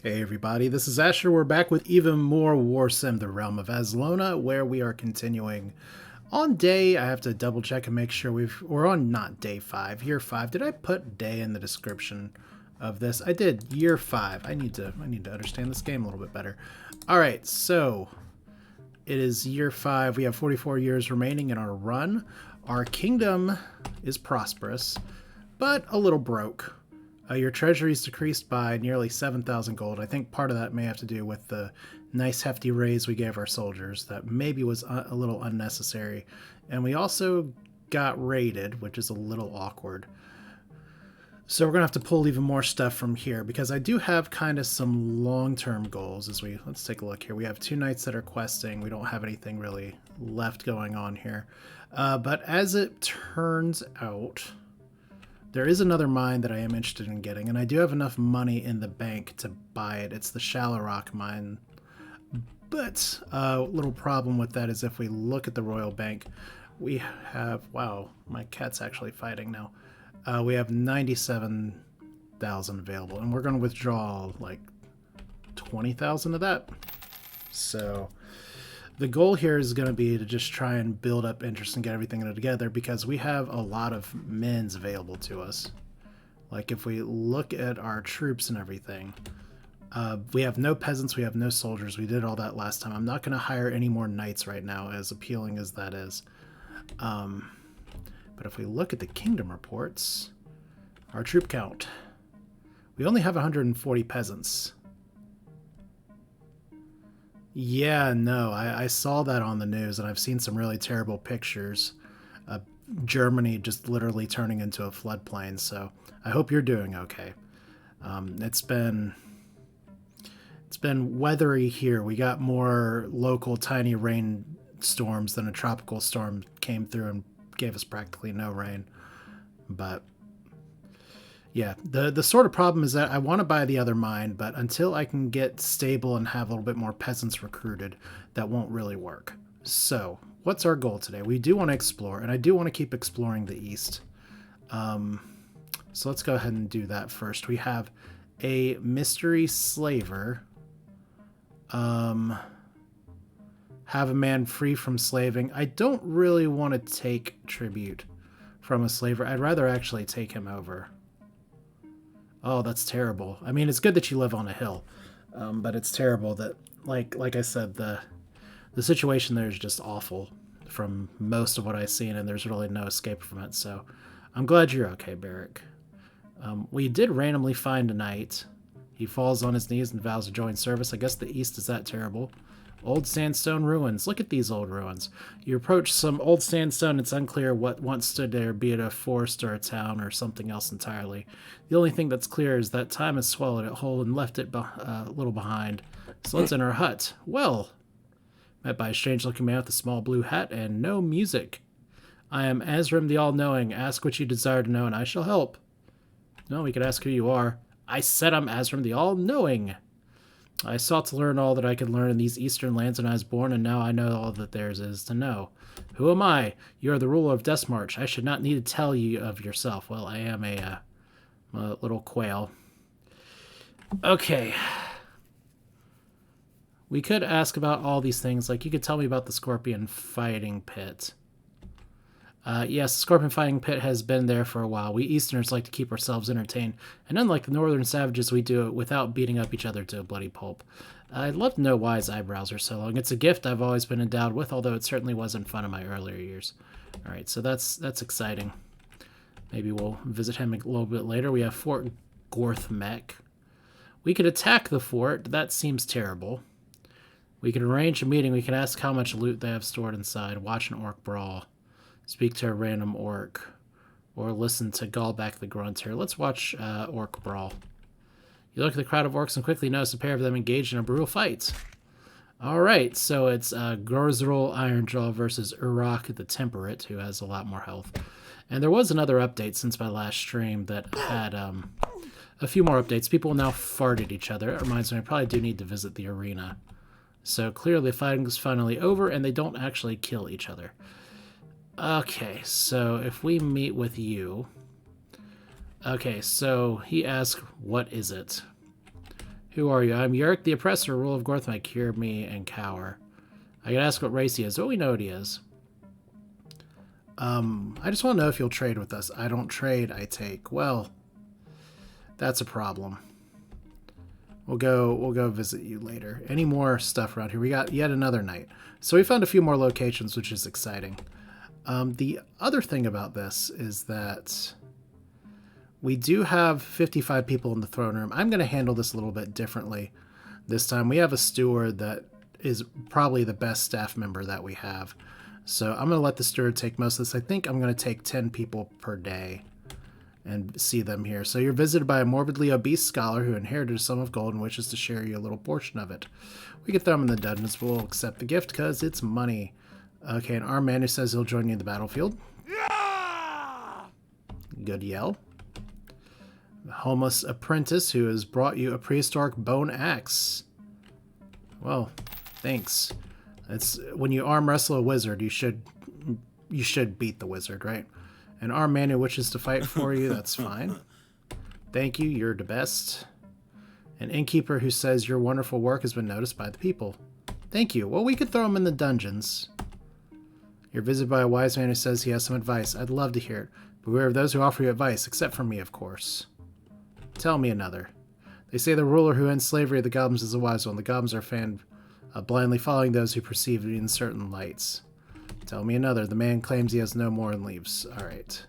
Hey everybody, this is Asher. We're back with even more Warsim, the Realm of Aslona, where we are continuing on day. I have to double check and make sure we're on not day 5, year 5. Did I put day in the description of this? I did. Year 5. I need to understand this game a little bit better. All right, so it is year 5. We have 44 years remaining in our run. Our kingdom is prosperous, but a little broke. Your treasury is decreased by nearly 7,000 gold. I think part of that may have to do with the nice hefty raise we gave our soldiers that maybe was a little unnecessary. And we also got raided, which is a little awkward. So we're going to have to pull even more stuff from here because I do have kind of some long-term goals let's take a look here. We have 2 knights that are questing. We don't have anything really left going on here. But as it turns out, there is another mine that I am interested in getting, and I do have enough money in the bank to buy it. It's the Shallow Rock mine. But a little problem with that is if we look at the Royal Bank, we have... Wow, my cat's actually fighting now. We have 97,000 available, and we're going to withdraw like 20,000 of that. So the goal here is going to be to just try and build up interest and get everything together because we have a lot of mins available to us. Like if we look at our troops and everything, we have no peasants, we have no soldiers. We did all that last time. I'm not going to hire any more knights right now, as appealing as that is. But if we look at the kingdom reports, our troop count, we only have 140 peasants. Yeah, no, I saw that on the news, and I've seen some really terrible pictures of Germany just literally turning into a floodplain, so I hope you're doing okay. It's been weathery here. We got more local tiny rainstorms than a tropical storm came through and gave us practically no rain. But yeah, the sort of problem is that I want to buy the other mine, but until I can get stable and have a little bit more peasants recruited, that won't really work. So, what's our goal today? We do want to explore, and I do want to keep exploring the east. So let's go ahead and do that first. We have a mystery slaver. Have a man free from slaving. I don't really want to take tribute from a slaver. I'd rather actually take him over. Oh, that's terrible. I mean, it's good that you live on a hill, but it's terrible that, like I said, the situation there is just awful from most of what I've seen, and there's really no escape from it. So I'm glad you're okay, Barrick. We did randomly find a knight. He falls on his knees and vows to join service. I guess the east is that terrible. Old sandstone ruins. Look at these old ruins. You approach some old sandstone. It's unclear what once stood there, be it a forest or a town or something else entirely. The only thing that's clear is that time has swallowed it whole and left it a little behind. So let's enter a hut. Well, met by a strange-looking man with a small blue hat and no music. I am Azrim the All-Knowing. Ask what you desire to know, and I shall help. No, we could ask who you are. I said I'm Azrim the All-Knowing. I sought to learn all that I could learn in these eastern lands when I was born, and now I know all that there is to know. Who am I? You are the ruler of Deathmarch. I should not need to tell you of yourself. Well, I am a little quail. Okay. We could ask about all these things. Like, you could tell me about the Scorpion Fighting Pit. Yes, the Scorpion Fighting Pit has been there for a while. We Easterners like to keep ourselves entertained, and unlike the Northern savages, we do it without beating up each other to a bloody pulp. I'd love to know why his eyebrows are so long. It's a gift I've always been endowed with, although it certainly wasn't fun in my earlier years. Alright, so that's exciting. Maybe we'll visit him a little bit later. We have Fort Gorthmek. We could attack the fort. That seems terrible. We could arrange a meeting. We could ask how much loot they have stored inside. Watch an orc brawl. Speak to a random orc, or listen to Gallback the Grunter. Let's watch Orc Brawl. You look at the crowd of orcs and quickly notice a pair of them engaged in a brutal fight. Alright, so it's Gorzrul Ironjaw versus Urok the Temperate, who has a lot more health. And there was another update since my last stream that had a few more updates. People now fart at each other. It reminds me, I probably do need to visit the arena. So clearly the fighting is finally over, and they don't actually kill each other. Okay, so if we meet with you... Okay, so he asks, what is it? Who are you? I'm Yurk, the oppressor. Rule of Gorth might cure me and cower. I gotta ask what race he is. Oh, we know what he is. I just want to know if you'll trade with us. I don't trade, I take. Well, that's a problem. We'll go visit you later. Any more stuff around here? We got yet another night. So we found a few more locations, which is exciting. The other thing about this is that we do have 55 people in the throne room. I'm going to handle this a little bit differently this time. We have a steward that is probably the best staff member that we have. So I'm going to let the steward take most of this. I think I'm going to take 10 people per day and see them here. So you're visited by a morbidly obese scholar who inherited a sum of gold and wishes to share you a little portion of it. We can throw him in the dungeons, but we'll accept the gift because it's money. Okay, an armed man who says he'll join you in the battlefield. Yeah! Good yell. The homeless apprentice who has brought you a prehistoric bone axe. Well, thanks. It's when you arm wrestle a wizard, you should beat the wizard, right? An armed man who wishes to fight for you, that's fine. Thank you, you're the best. An innkeeper who says your wonderful work has been noticed by the people. Thank you. Well, we could throw him in the dungeons. You're visited by a wise man who says he has some advice. I'd love to hear it. Beware of those who offer you advice, except for me, of course. Tell me another. They say the ruler who ends slavery of the goblins is a wise one. The goblins are fanned blindly following those who perceive it in certain lights. Tell me another. The man claims he has no more and leaves. Alright.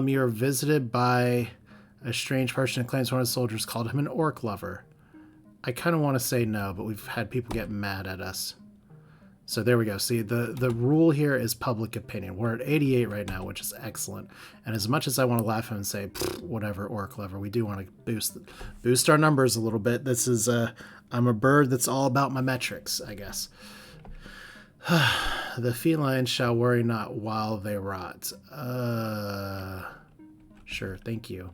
You're visited by a strange person who claims one of the soldiers called him an orc lover. I kind of want to say no, but we've had people get mad at us. So there we go. See, the rule here is public opinion. We're at 88 right now, which is excellent. And as much as I want to laugh and say, whatever, orc lover, we do want to boost our numbers a little bit. This is I'm a bird that's all about my metrics, I guess. The felines shall worry not while they rot. Sure, thank you.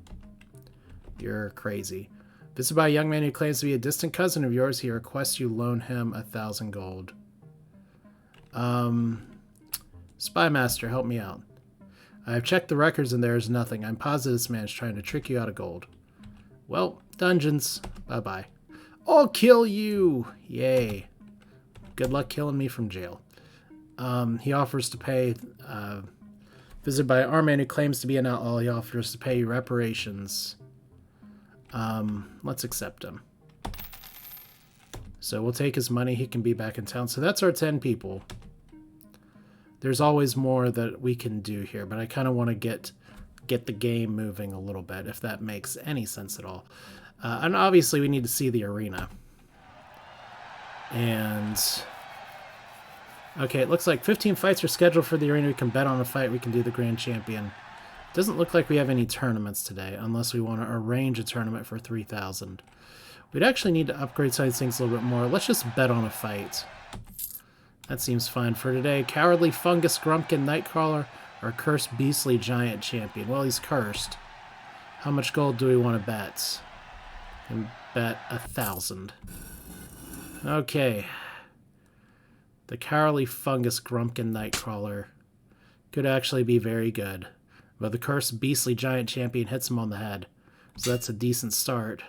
You're crazy. Visited by a young man who claims to be a distant cousin of yours, he requests you loan him 1,000 gold. Spy master, help me out. I've checked the records and there is nothing. I'm positive this man is trying to trick you out of gold. Well, dungeons. Bye-bye. I'll kill you! Yay. Good luck killing me from jail. He offers to pay... visited by an armed man who claims to be an outlaw, he offers to pay you reparations. Let's accept him. So we'll take his money. He can be back in town. So that's our 10 people. There's always more that we can do here, but I kind of want to get the game moving a little bit, if that makes any sense at all. And obviously we need to see the arena. And... okay, it looks like 15 fights are scheduled for the arena. We can bet on a fight. We can do the Grand Champion. Doesn't look like we have any tournaments today, unless we want to arrange a tournament for 3,000. We'd actually need to upgrade some of these things a little bit more. Let's just bet on a fight. That seems fine for today. Cowardly Fungus Grumpkin Nightcrawler or Cursed Beastly Giant Champion. Well, he's cursed. How much gold do we want to bet? And bet 1,000. Okay. The Cowardly Fungus Grumpkin Nightcrawler could actually be very good. But the Cursed Beastly Giant Champion hits him on the head. So that's a decent start.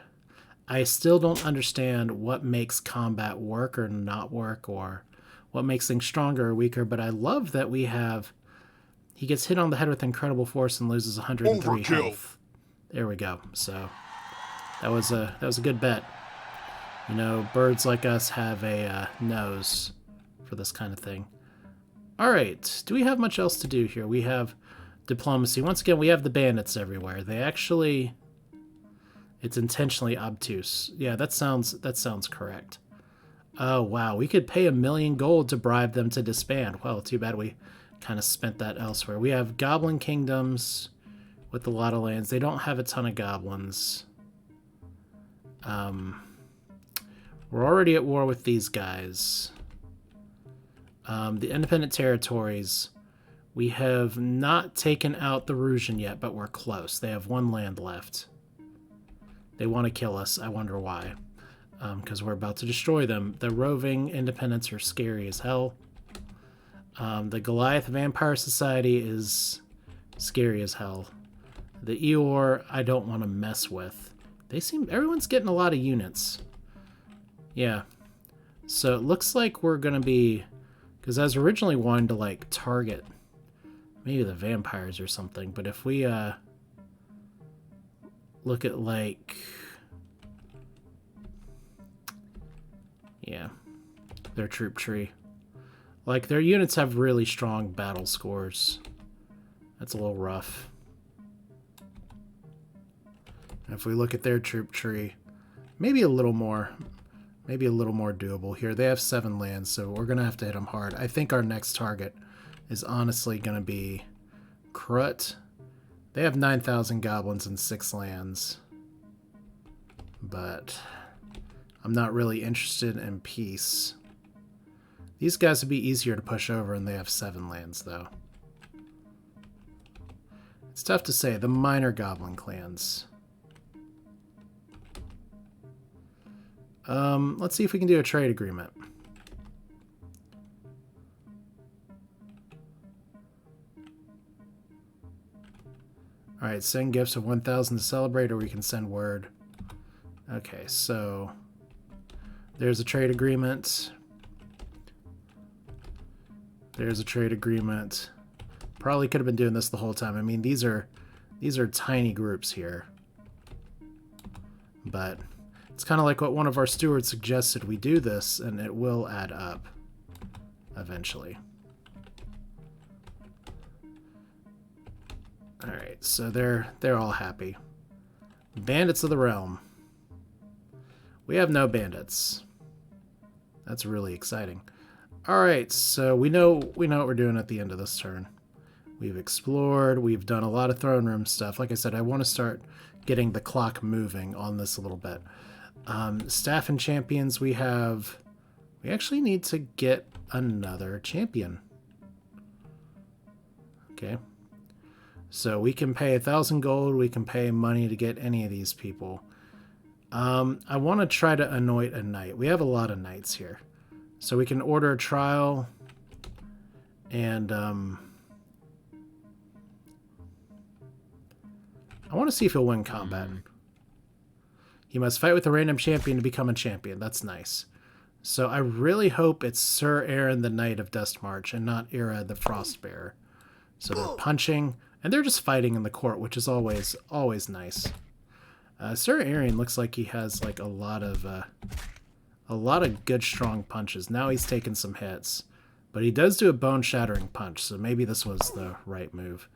I still don't understand what makes combat work or not work, or what makes things stronger or weaker, but I love that we have... he gets hit on the head with incredible force and loses 103 health. There we go. So that was a good bet. You know, birds like us have a nose for this kind of thing. Alright, do we have much else to do here? We have diplomacy. Once again, we have the bandits everywhere. They actually... it's intentionally obtuse. Yeah, that sounds correct. Oh, wow. We could pay 1,000,000 gold to bribe them to disband. Well, too bad we kind of spent that elsewhere. We have goblin kingdoms with a lot of lands. They don't have a ton of goblins. We're already at war with these guys. The independent territories, we have not taken out the Rougen yet, but we're close. They have 1 land left. They want to kill us. I wonder why. Because we're about to destroy them. The roving independents are scary as hell. The Goliath Vampire Society is scary as hell. The Eeyore, I don't want to mess with. Everyone's getting a lot of units. Yeah. So it looks like we're going to be... Because I was originally wanting to, like, target maybe the vampires or something. But if we look at, like... Yeah. Their troop tree. Like, their units have really strong battle scores. That's a little rough. And if we look at their troop tree, maybe a little more doable here. They have 7 lands, so we're going to have to hit them hard. I think our next target is honestly going to be Krut. They have 9,000 goblins and 6 lands. But I'm not really interested in peace. These guys would be easier to push over, and they have 7 lands, though. It's tough to say. The minor goblin clans. Let's see if we can do a trade agreement. Alright, send gifts of 1,000 to celebrate, or we can send word. Okay, so there's a trade agreement. There's a trade agreement. Probably could have been doing this the whole time. I mean, these are tiny groups here. But it's kind of like what one of our stewards suggested. We do this, and it will add up eventually. Alright, so they're all happy. Bandits of the Realm. We have no bandits. That's really exciting. Alright, so we know what we're doing at the end of this turn. We've explored, we've done a lot of throne room stuff. Like I said, I want to start getting the clock moving on this a little bit. Staff and champions, we actually need to get another champion. Okay. So we can pay 1,000 gold, we can pay money to get any of these people. I want to try to anoint a knight. We have a lot of knights here. So we can order a trial, and I want to see if he'll win combat. He must fight with a random champion to become a champion. That's nice. So I really hope it's Sir Aaron the Knight of Dustmarch and not Ira the Frostbearer. So they're punching, and they're just fighting in the court, which is always nice. Sir Aaron looks like he has like a lot of good strong punches. Now he's taken some hits, but he does do a bone-shattering punch, so maybe this was the right move.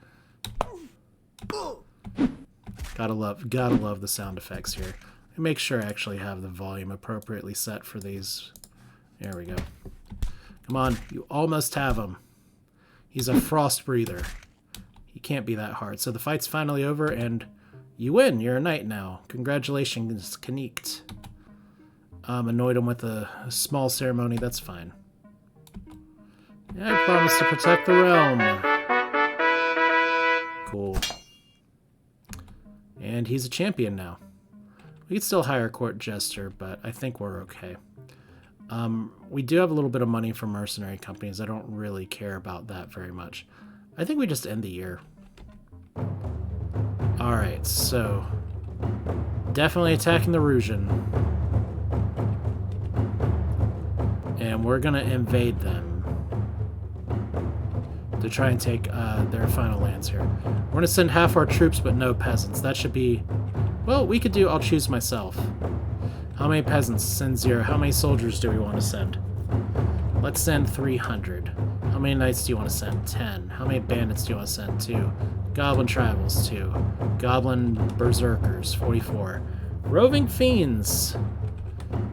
Gotta love the sound effects here. Make sure I actually have the volume appropriately set for these. There we go. Come on, you almost have him. He's a frost breather. He can't be that hard. So the fight's finally over, and you win. You're a knight now. Congratulations, Kanikt. Annoyed him with a small ceremony. That's fine. Yeah, I promise to protect the realm. Cool. And he's a champion now. We could still hire a court jester, but I think we're okay. We do have a little bit of money from mercenary companies. I don't really care about that very much. I think we just end the year. Alright, so definitely attacking the Rougeon. And we're going to invade them to try and take their final lands here. We're going to send half our troops, but no peasants. That should be... Well, we could do... I'll choose myself. How many peasants? Send 0. How many soldiers do we want to send? Let's send 300. How many knights do you want to send? 10. How many bandits do you want to send? 2. Goblin tribals? 2. Goblin berserkers? 44. Roving fiends?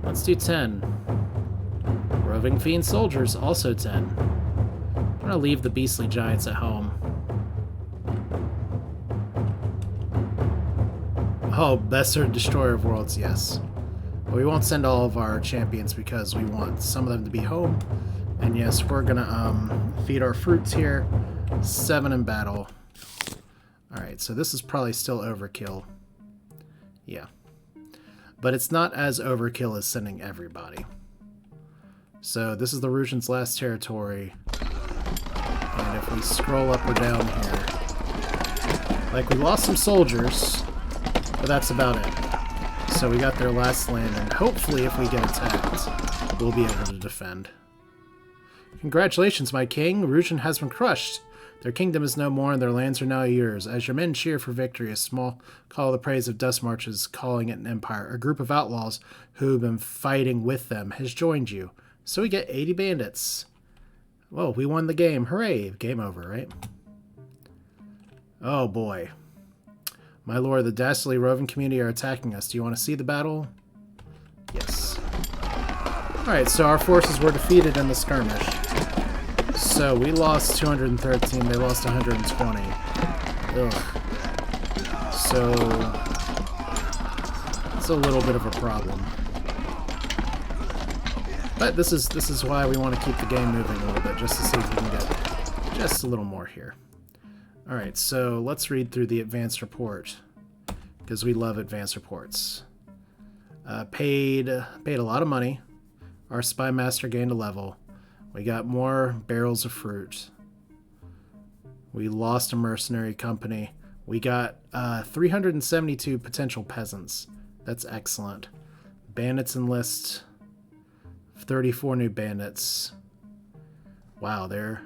Let's do 10. Roving fiend soldiers? Also 10. I'm going to leave the beastly giants at home. Oh, Besser, Destroyer of Worlds, yes. But we won't send all of our champions because we want some of them to be home. And yes, we're gonna feed our fruits here. 7 in battle. Alright, so this is probably still overkill. Yeah. But it's not as overkill as sending everybody. So this is the Rougeon's last territory. And if we scroll up or down here... Like, we lost some soldiers, but that's about it. So we got their last land, and hopefully if we get attacked, we'll be able to defend. Congratulations, my king. Rujin has been crushed. Their kingdom is no more, and their lands are now yours. As your men cheer for victory, a small call of the praise of dust marches calling it an empire. A group of outlaws who have been fighting with them has joined you. So we get 80 bandits. Whoa, we won the game. Hooray. Game over, right? Oh, boy. My lord, the dastardly roving community are attacking us. Do you want to see the battle? Yes. Alright, so our forces were defeated in the skirmish. So we lost 213, they lost 120. Ugh. So it's a little bit of a problem. But this is why we want to keep the game moving a little bit, just to see if we can get just a little more here. Alright, so let's read through the advanced report, because we love advanced reports. Paid a lot of money. Our spy master gained a level. We got more barrels of fruit. We lost a mercenary company. We got 372 potential peasants. That's excellent. Bandits enlist 34 new bandits. Wow, they're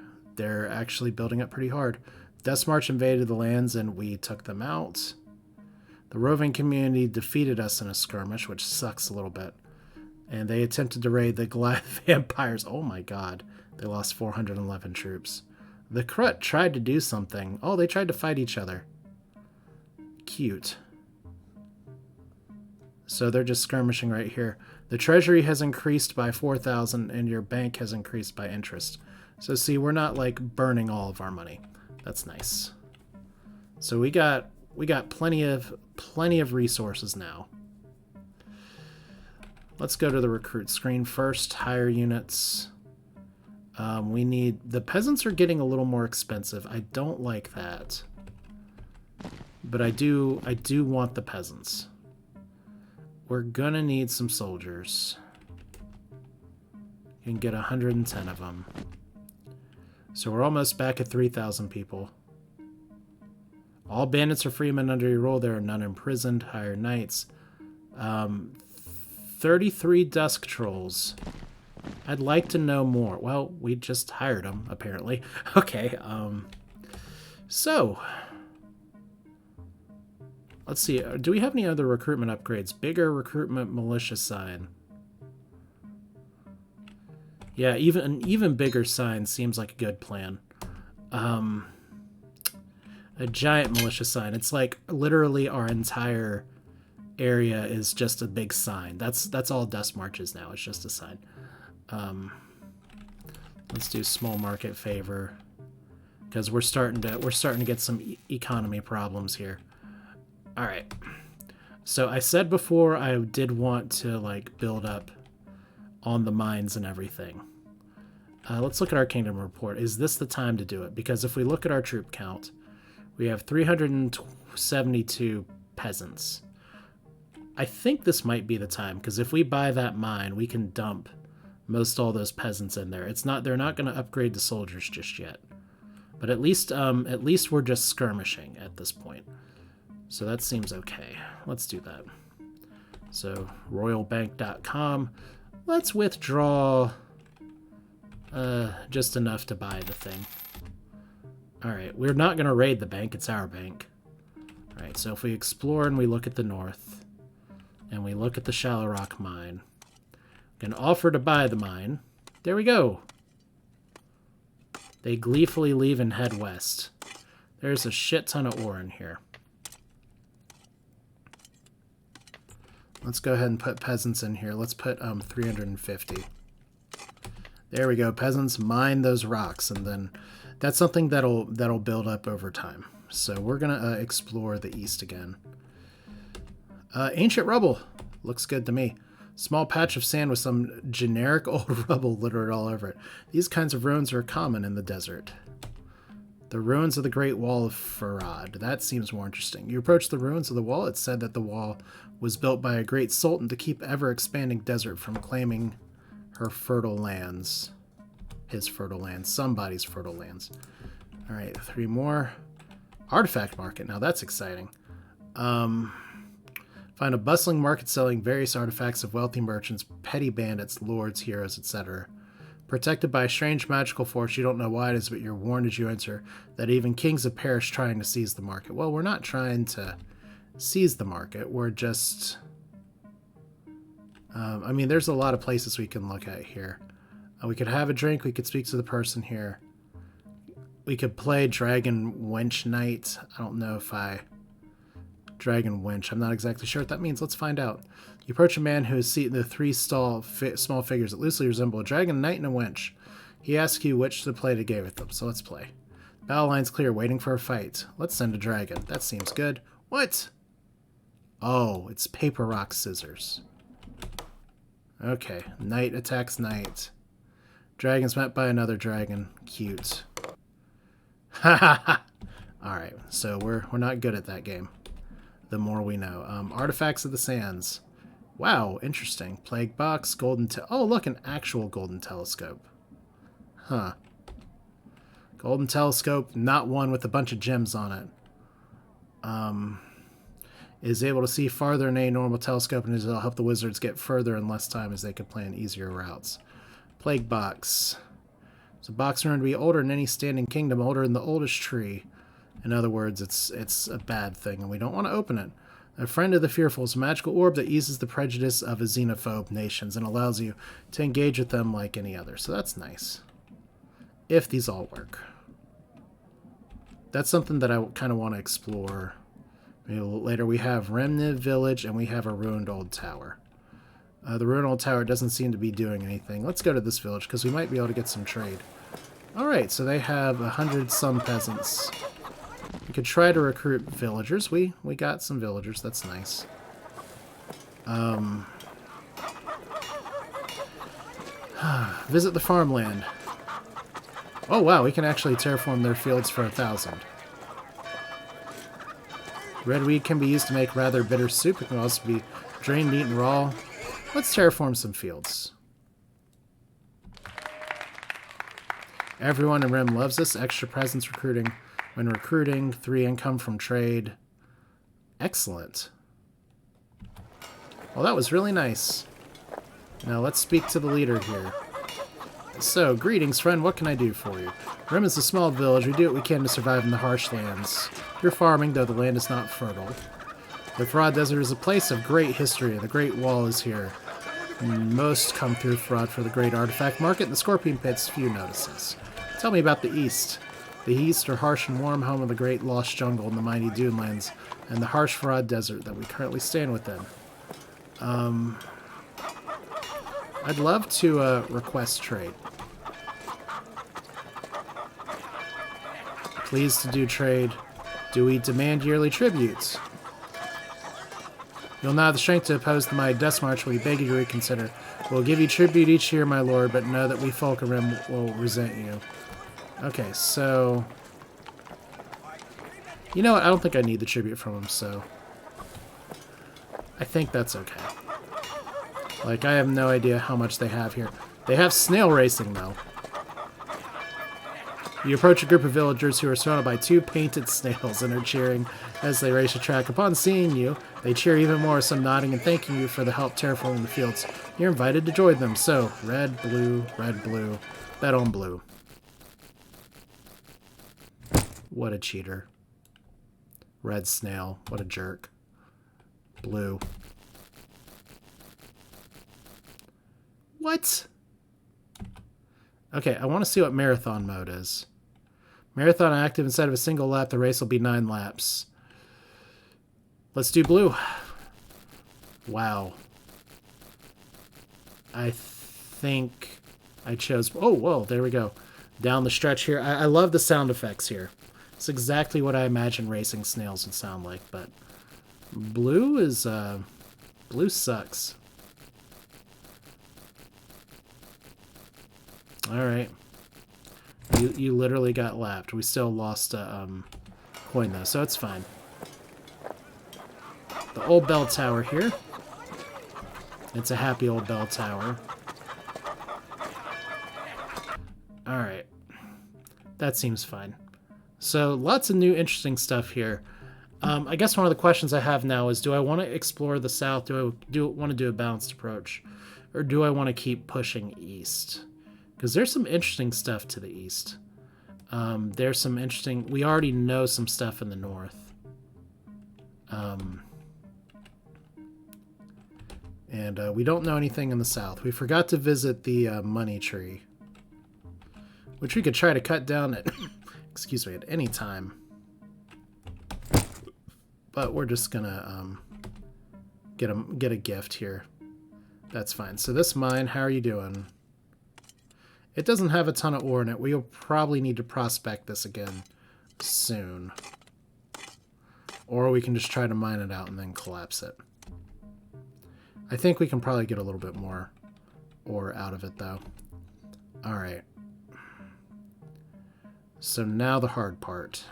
actually building up pretty hard. Dust March invaded the lands and we took them out. The roving community defeated us in a skirmish, which sucks a little bit. And they attempted to raid the Goliath vampires. Oh my god. They lost 411 troops. The Krut tried to do something. Oh, they tried to fight each other. Cute. So they're just skirmishing right here. The treasury has increased by 4,000 and your bank has increased by interest. So see, we're not like burning all of our money. That's nice. So we got plenty of resources now. Let's go to the recruit screen first. Hire units. We need... The peasants are getting a little more expensive. I don't like that. But I do want the peasants. We're gonna need some soldiers. You can get 110 of them. So we're almost back at 3,000 people. All bandits are freemen under your rule. There are none imprisoned. Hire knights. 33 dusk trolls. I'd like to know more. Well, we just hired them, apparently. Okay, so... Let's see, do we have any other recruitment upgrades? Bigger recruitment militia sign. Yeah, an even bigger sign seems like a good plan. A giant militia sign. It's like literally our entire area is just a big sign. That's all Dust March is now. It's just a sign. Let's do small market favor because we're starting to get some economy problems here. All right. So I said before I did want to like build up on the mines and everything. Let's look at our kingdom report. Is this the time to do it? Because if we look at our troop count, we have 372 peasants. I think this might be the time, because if we buy that mine, we can dump most all those peasants in there. They're not going to upgrade the soldiers just yet. But at least we're just skirmishing at this point. So that seems okay. Let's do that. So royalbank.com. Let's withdraw just enough to buy the thing. All right, we're not going to raid the bank. It's our bank. All right, so if we explore and we look at the north, and we look at the Shallow Rock mine, we can offer to buy the mine. There we go. They gleefully leave and head west. There's a shit ton of ore in here. Let's go ahead and put peasants in here. Let's put 350. There we go. Peasants, mine those rocks, and then that's something that'll build up over time. So we're gonna explore the east again. Ancient rubble looks good to me. Small patch of sand with some generic old rubble littered all over it. These kinds of ruins are common in the desert. The ruins of the Great Wall of Farad. That seems more interesting. You approach the ruins of the wall. It's said that the wall was built by a great sultan to keep ever-expanding desert from claiming her fertile lands. His fertile lands. Somebody's fertile lands. All right, 3 more. Artifact market. Now that's exciting. Find a bustling market selling various artifacts of wealthy merchants, petty bandits, lords, heroes, etc. Protected by a strange magical force, you don't know why it is, but you're warned as you enter that even kings have perished trying to seize the market. Well, we're not trying to seize the market. We're just... I mean, there's a lot of places we can look at here. We could have a drink. We could speak to the person here. We could play Dragon Wench Knight. I don't know if Dragon Wench. I'm not exactly sure what that means. Let's find out. You approach a man who is seated in the three small figures that loosely resemble a dragon, knight, and a wench. He asks you which to play to go with them, so let's play. Battle line's clear, waiting for a fight. Let's send a dragon. That seems good. What? Oh, it's paper, rock, scissors. Okay, knight attacks knight. Dragon's met by another dragon. Cute. Ha ha ha! Alright, so we're not good at that game. The more we know. Artifacts of the Sands. Wow, interesting. Plague box, golden oh, look, an actual golden telescope. Huh. Golden telescope, not one with a bunch of gems on it. Is able to see farther than a normal telescope, and it'll help the wizards get further in less time as they can plan easier routes. Plague box. It's a box known to be older than any standing kingdom, older than the oldest tree. In other words, it's a bad thing, and we don't want to open it. A friend of the fearful is a magical orb that eases the prejudice of a xenophobe nations and allows you to engage with them like any other. So that's nice. If these all work. That's something that I kind of want to explore. Maybe a little later. We have Remnant Village, and we have a ruined old tower. The ruined old tower doesn't seem to be doing anything. Let's go to this village, because we might be able to get some trade. Alright, so they have 100 some peasants. We could try to recruit villagers. We got some villagers. That's nice. Visit the farmland. Oh, wow. We can actually terraform their fields for 1,000. Red weed can be used to make rather bitter soup. It can also be drained, eaten raw. Let's terraform some fields. Everyone in Rim loves this. Extra presence recruiting. When recruiting, 3 income from trade. Excellent. Well, that was really nice. Now let's speak to the leader here. So, greetings, friend. What can I do for you? Rim is a small village. We do what we can to survive in the harsh lands. You're farming, though the land is not fertile. The Farad Desert is a place of great history. The Great Wall is here. Most come through Farad for the Great Artifact Market, and the Scorpion Pit's few notices. Tell me about the East. The East are harsh and warm, home of the great lost jungle and the mighty dunelands, and the harsh Farad Desert that we currently stand within. I'd love to request trade. Pleased to do trade. Do we demand yearly tributes? You'll not have the strength to oppose the mighty Dust March. We beg you to reconsider. We'll give you tribute each year, my lord, but know that we folk of Rim will resent you. Okay, so... You know what? I don't think I need the tribute from him, so... I think that's okay. Like, I have no idea how much they have here. They have snail racing, though. You approach a group of villagers who are surrounded by 2 painted snails and are cheering as they race a track. Upon seeing you, they cheer even more, some nodding and thanking you for the help terraforming the fields. You're invited to join them, so red, blue, bet on blue. What a cheater. Red snail, what a jerk. Blue. What? Okay, I want to see what marathon mode is. Marathon active, instead of a single lap, the race will be 9 laps. Let's do blue. Wow. I think I chose... Oh, whoa, there we go. Down the stretch here. I love the sound effects here. It's exactly what I imagine racing snails would sound like, but... Blue is... Blue sucks. Alright. You literally got lapped. We still lost a coin, though, so it's fine. The old bell tower here. It's a happy old bell tower. Alright. That seems fine. So, lots of new interesting stuff here. I guess one of the questions I have now is, do I want to explore the south? Do I want to do a balanced approach? Or do I want to keep pushing east? Because there's some interesting stuff to the east. There's some interesting... We already know some stuff in the north. And we don't know anything in the south. We forgot to visit the money tree, which we could try to cut down at, excuse me, at any time. But we're just gonna get a gift here. That's fine. So this mine, how are you doing? It doesn't have a ton of ore in it. We'll probably need to prospect this again soon. Or we can just try to mine it out and then collapse it. I think we can probably get a little bit more ore out of it, though. Alright. So now the hard part.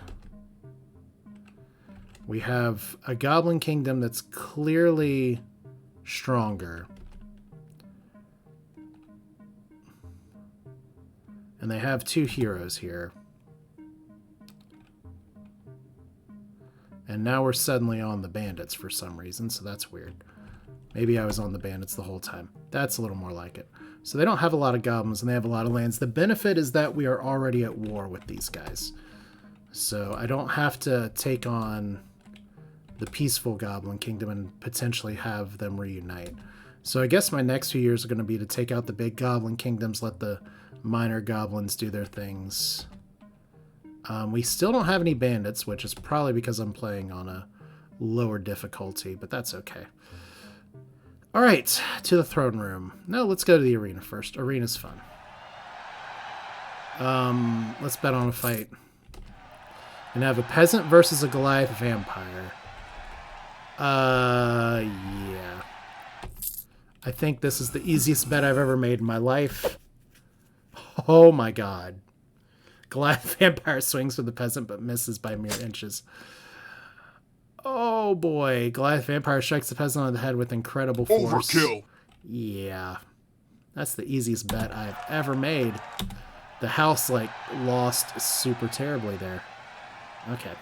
We have a Goblin Kingdom that's clearly stronger. And they have 2 heroes here. And now we're suddenly on the Bandits for some reason, so that's weird. Maybe I was on the Bandits the whole time. That's a little more like it. So they don't have a lot of goblins and they have a lot of lands. The benefit is that we are already at war with these guys. So I don't have to take on the peaceful Goblin Kingdom and potentially have them reunite. So I guess my next few years are going to be to take out the big Goblin Kingdoms, let the minor goblins do their things. We still don't have any bandits, which is probably because I'm playing on a lower difficulty, but that's okay. All right, to the throne room. No, let's go to the arena first. Arena's fun. Let's bet on a fight. And have a peasant versus a Goliath vampire. Yeah. I think this is the easiest bet I've ever made in my life. Oh my god. Goliath vampire swings for the peasant but misses by mere inches. Oh boy. Goliath vampire strikes the peasant on the head with incredible force. Overkill. Yeah. That's the easiest bet I've ever made. The house, like, lost super terribly there. Okay.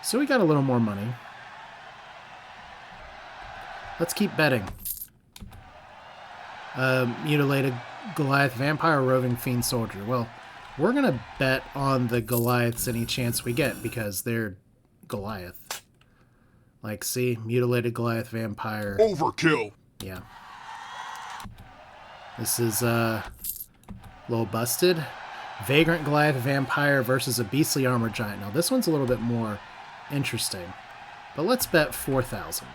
So we got a little more money. Let's keep betting. Mutilated Goliath vampire, roving fiend soldier. Well, we're going to bet on the Goliaths any chance we get because they're Goliath. Like, see? Mutilated Goliath vampire. Overkill. Yeah. This is, a little busted. Vagrant Goliath vampire versus a beastly armor giant. Now, this one's a little bit more interesting. But let's bet 4,000.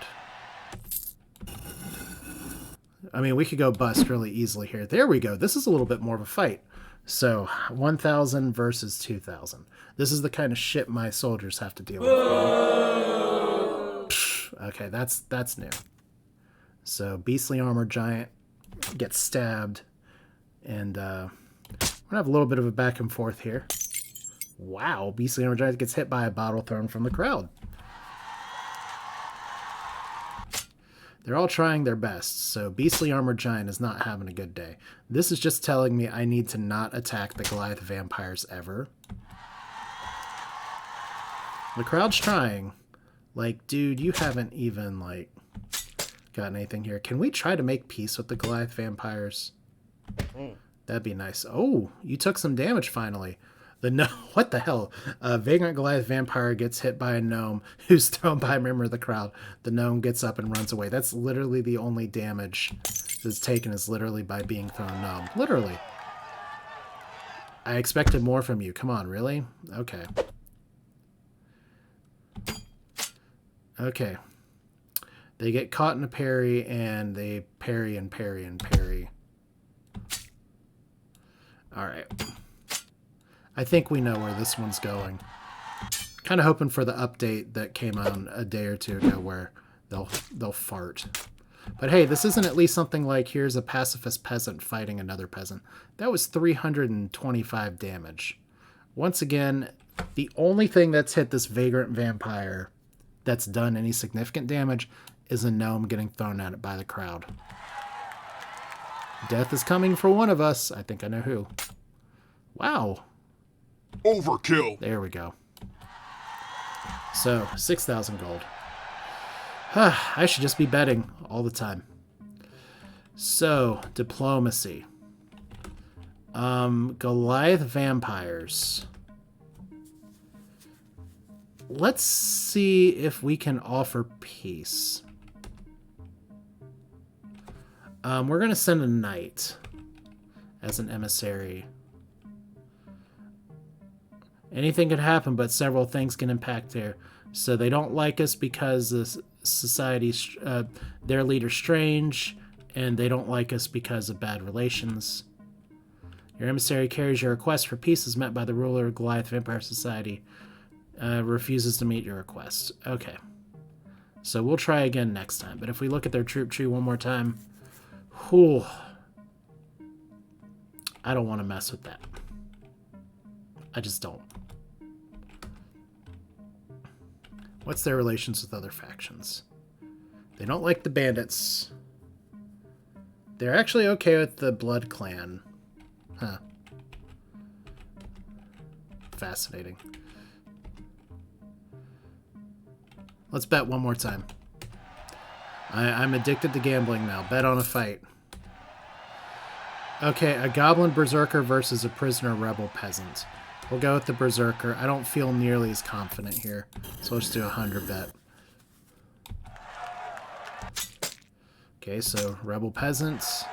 I mean, we could go bust really easily here. There we go. This is a little bit more of a fight. So, 1,000 versus 2,000. This is the kind of shit my soldiers have to deal with. Okay, that's new. So, beastly armor giant gets stabbed. And, we're gonna have a little bit of a back and forth here. Wow, beastly armor giant gets hit by a bottle thrown from the crowd. They're all trying their best, so Beastly Armored Giant is not having a good day. This is just telling me I need to not attack the Goliath vampires ever. The crowd's trying. Like, dude, you haven't even, like, gotten anything here. Can we try to make peace with the Goliath vampires? That'd be nice. Oh, you took some damage finally. What the hell? A Vagrant Goliath vampire gets hit by a gnome who's thrown by a member of the crowd. The gnome gets up and runs away. That's literally the only damage that's taken is literally by being thrown gnome. Literally. I expected more from you. Come on, really? Okay. Okay. They get caught in a parry and they parry and parry and parry. Alright. I think we know where this one's going. Kind of hoping for the update that came out a day or two ago where they'll fart. But hey, this isn't at least something like here's a pacifist peasant fighting another peasant. That was 325 damage. Once again, the only thing that's hit this vagrant vampire that's done any significant damage is a gnome getting thrown at it by the crowd. Death is coming for one of us. I think I know who. Wow. Overkill. There we go. So, 6,000 gold. I should just be betting all the time. So, diplomacy. Goliath vampires. Let's see if we can offer peace. We're going to send a knight as an emissary. Anything could happen, but several things can impact there. So they don't like us because the society's, their leader's strange, and they don't like us because of bad relations. Your emissary carries your request for peace is met by the ruler of Goliath Vampire Society. Refuses to meet your request. Okay. So we'll try again next time. But if we look at their troop tree one more time, whew, I don't want to mess with that. I just don't. What's their relations with other factions? They don't like the Bandits. They're actually okay with the Blood Clan. Huh. Fascinating. Let's bet one more time. I'm addicted to gambling now. Bet on a fight. Okay, a Goblin Berserker versus a Prisoner Rebel Peasant. We'll go with the Berserker. I don't feel nearly as confident here. So let's do a 100 bet. Okay, so Rebel Peasants.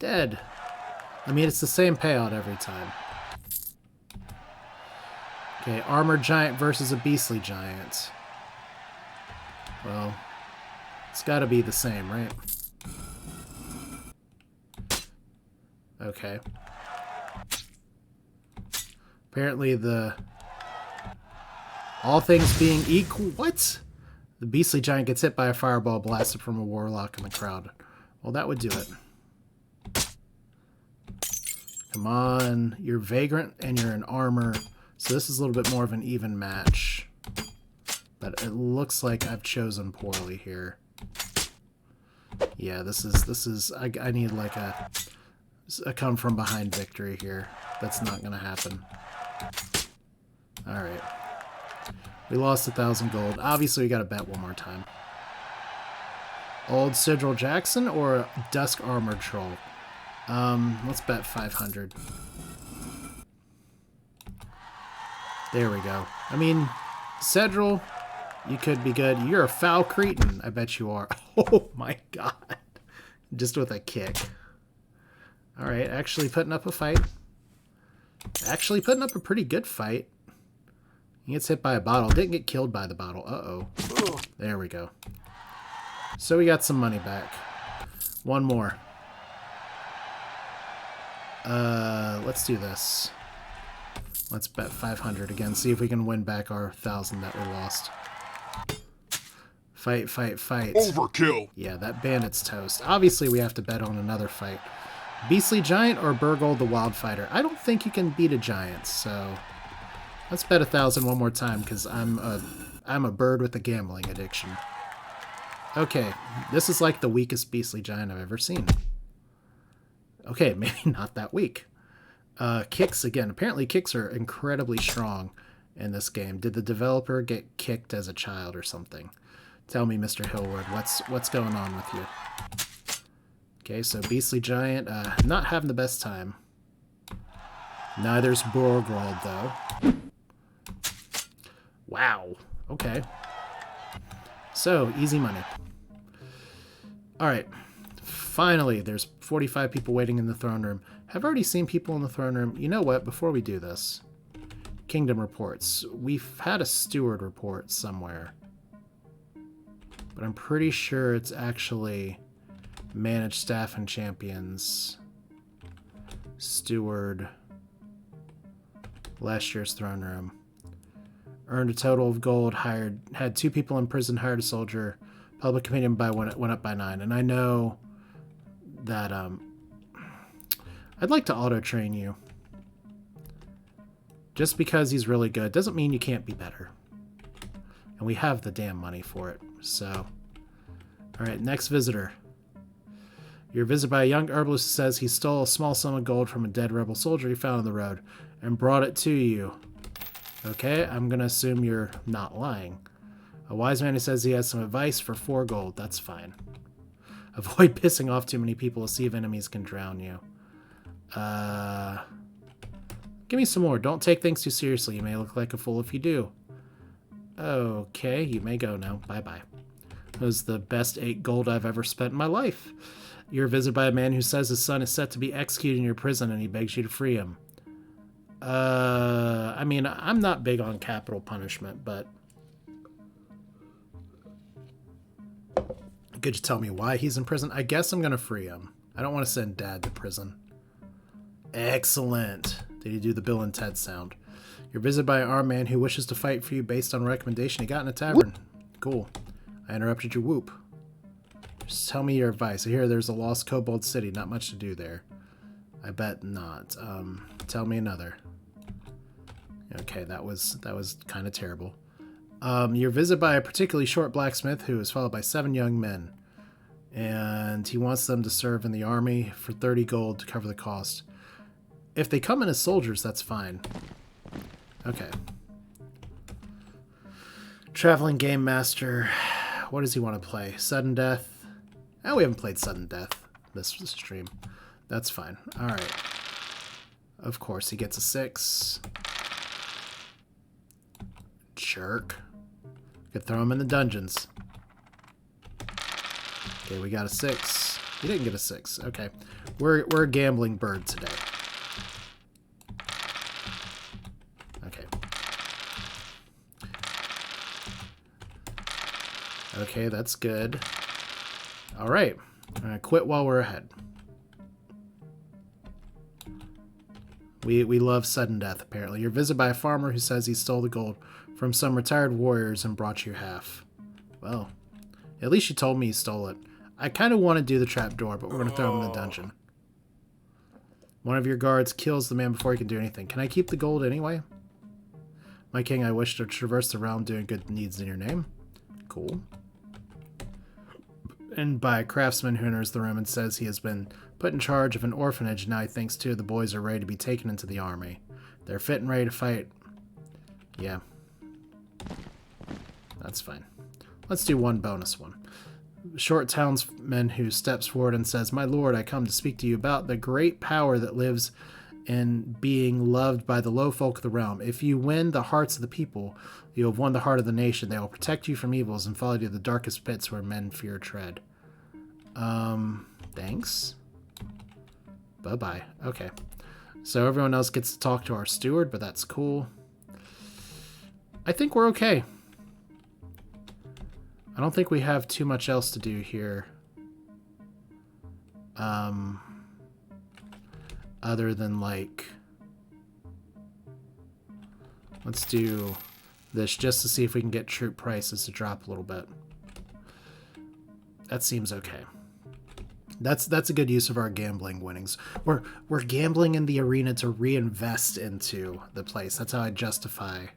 Dead. I mean, it's the same payout every time. Okay, Armored Giant versus a Beastly Giant. Well, it's got to be the same, right? Okay. Apparently all things being equal... What? The Beastly Giant gets hit by a fireball blasted from a Warlock in the crowd. Well, that would do it. Come on. You're Vagrant and you're in armor. So this is a little bit more of an even match. But it looks like I've chosen poorly here. Yeah, this is I need like a come from behind victory here. That's not going to happen. All right. We lost 1,000 gold. Obviously, we got to bet one more time. Old Sigil Jackson or Dusk Armored Troll? Let's bet 500. There we go. I mean, Sigil, you could be good. You're a foul cretin. I bet you are. Oh my god. Just with a kick. All right, actually putting up a fight. Actually putting up a pretty good fight. He gets hit by a bottle. Didn't get killed by the bottle. Uh-oh. There we go. So we got some money back. One more. Let's do this. Let's bet 500 again. See if we can win back our 1,000 that we lost. Fight, fight, fight. Overkill! Yeah, that bandit's toast. Obviously, we have to bet on another fight. Beastly Giant or Burgold the Wildfighter? I don't think you can beat a giant, so... Let's bet 1,000 one more time, because I'm a bird with a gambling addiction. Okay, this is like the weakest Beastly Giant I've ever seen. Okay, maybe not that weak. Kicks again. Apparently kicks are incredibly strong in this game. Did the developer get kicked as a child or something? Tell me, Mr. Hillward, what's going on with you? Okay, so Beastly Giant, not having the best time. Neither's Borgrold, though. Wow. Okay. So, easy money. Alright. Finally, there's 45 people waiting in the throne room. I've already seen people in the throne room. You know what? Before we do this, Kingdom reports. We've had a steward report somewhere. But I'm pretty sure it's actually managed staff and champions. Steward. Last year's throne room. Earned a total of gold, had 2 people in prison, hired a soldier. Public opinion went up by 9. And I know that I'd like to auto-train you. Just because he's really good doesn't mean you can't be better. And we have the damn money for it. So, alright, next visitor. You're visited by a young herbalist who says he stole a small sum of gold from a dead rebel soldier he found on the road and brought it to you. Okay, I'm going to assume you're not lying. A wise man who says he has some advice for 4 gold. That's fine. Avoid pissing off too many people. A sea of enemies can drown you. Give me some more. Don't take things too seriously. You may look like a fool if you do. Okay, you may go now. Bye-bye. That was the best 8 gold I've ever spent in my life. You're visited by a man who says his son is set to be executed in your prison and he begs you to free him. I mean, I'm not big on capital punishment, but... Could you tell me why he's in prison? I guess I'm going to free him. I don't want to send Dad to prison. Excellent. Did he do the Bill and Ted sound? You're visited by an armed man who wishes to fight for you based on a recommendation he got in a tavern. Cool. I interrupted your whoop. Just tell me your advice. I hear there's a lost kobold city. Not much to do there. I bet not. Tell me another. Okay, that was kind of terrible. You're visited by a particularly short blacksmith who is followed by 7 young men. And he wants them to serve in the army for 30 gold to cover the cost. If they come in as soldiers, that's fine. Okay. Traveling Game Master. What does he want to play? Sudden Death? Oh, we haven't played Sudden Death this stream. That's fine. Alright. Of course, he gets a 6. Jerk. Could throw him in the dungeons. Okay, we got a 6. He didn't get a 6. Okay. We're a gambling bird today. Okay. Okay, that's good. Alright. Quit while we're ahead. We love sudden death, apparently. You're visited by a farmer who says he stole the gold from some retired warriors and brought you half. Well, at least you told me he stole it. I kind of want to do the trapdoor, but we're going to throw him in the dungeon. One of your guards kills the man before he can do anything. Can I keep the gold anyway? My king, I wish to traverse the realm doing good deeds in your name. Cool. And by a craftsman who enters the room and says he has been put in charge of an orphanage, and now he thinks 2 of the boys are ready to be taken into the army. They're fit and ready to fight. Yeah. That's fine. Let's do one bonus one. Short townsman who steps forward and says, "My lord, I come to speak to you about the great power that lives in being loved by the low folk of the realm. If you win the hearts of the people, you have won the heart of the nation. They will protect you from evils and follow you to the darkest pits where men fear tread." Thanks. Bye-bye. Okay. So everyone else gets to talk to our steward, but that's cool. I think we're okay. I don't think we have too much else to do here. Other than, like... Let's do this just to see if we can get troop prices to drop a little bit. That seems okay. That's a good use of our gambling winnings. We're gambling in the arena to reinvest into the place. That's how I justify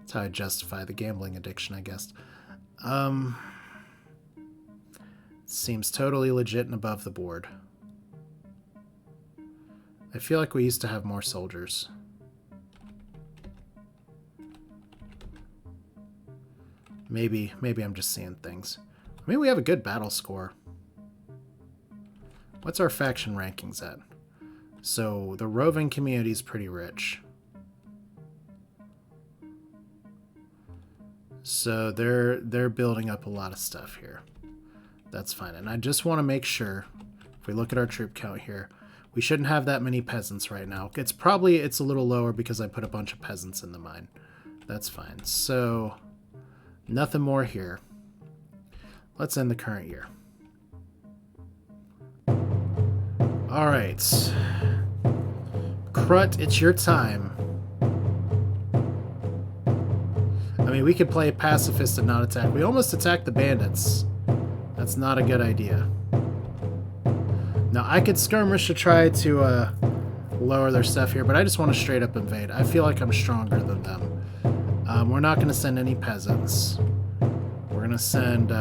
the gambling addiction, I guess. Seems totally legit and above the board. I feel like we used to have more soldiers. Maybe I'm just seeing things. I mean, we have a good battle score. What's our faction rankings at? So the roving community is pretty rich. So they're building up a lot of stuff here. That's fine. And I just want to make sure, if we look at our troop count here, we shouldn't have that many peasants right now. It's a little lower because I put a bunch of peasants in the mine. That's fine. So nothing more here. Let's end the current year. All right. Crut, it's your time. I mean, we could play pacifist and not attack. We almost attacked the bandits. That's not a good idea. Now, I could skirmish to try to lower their stuff here, but I just want to straight up invade. I feel like I'm stronger than them. We're not going to send any peasants. We're going to send...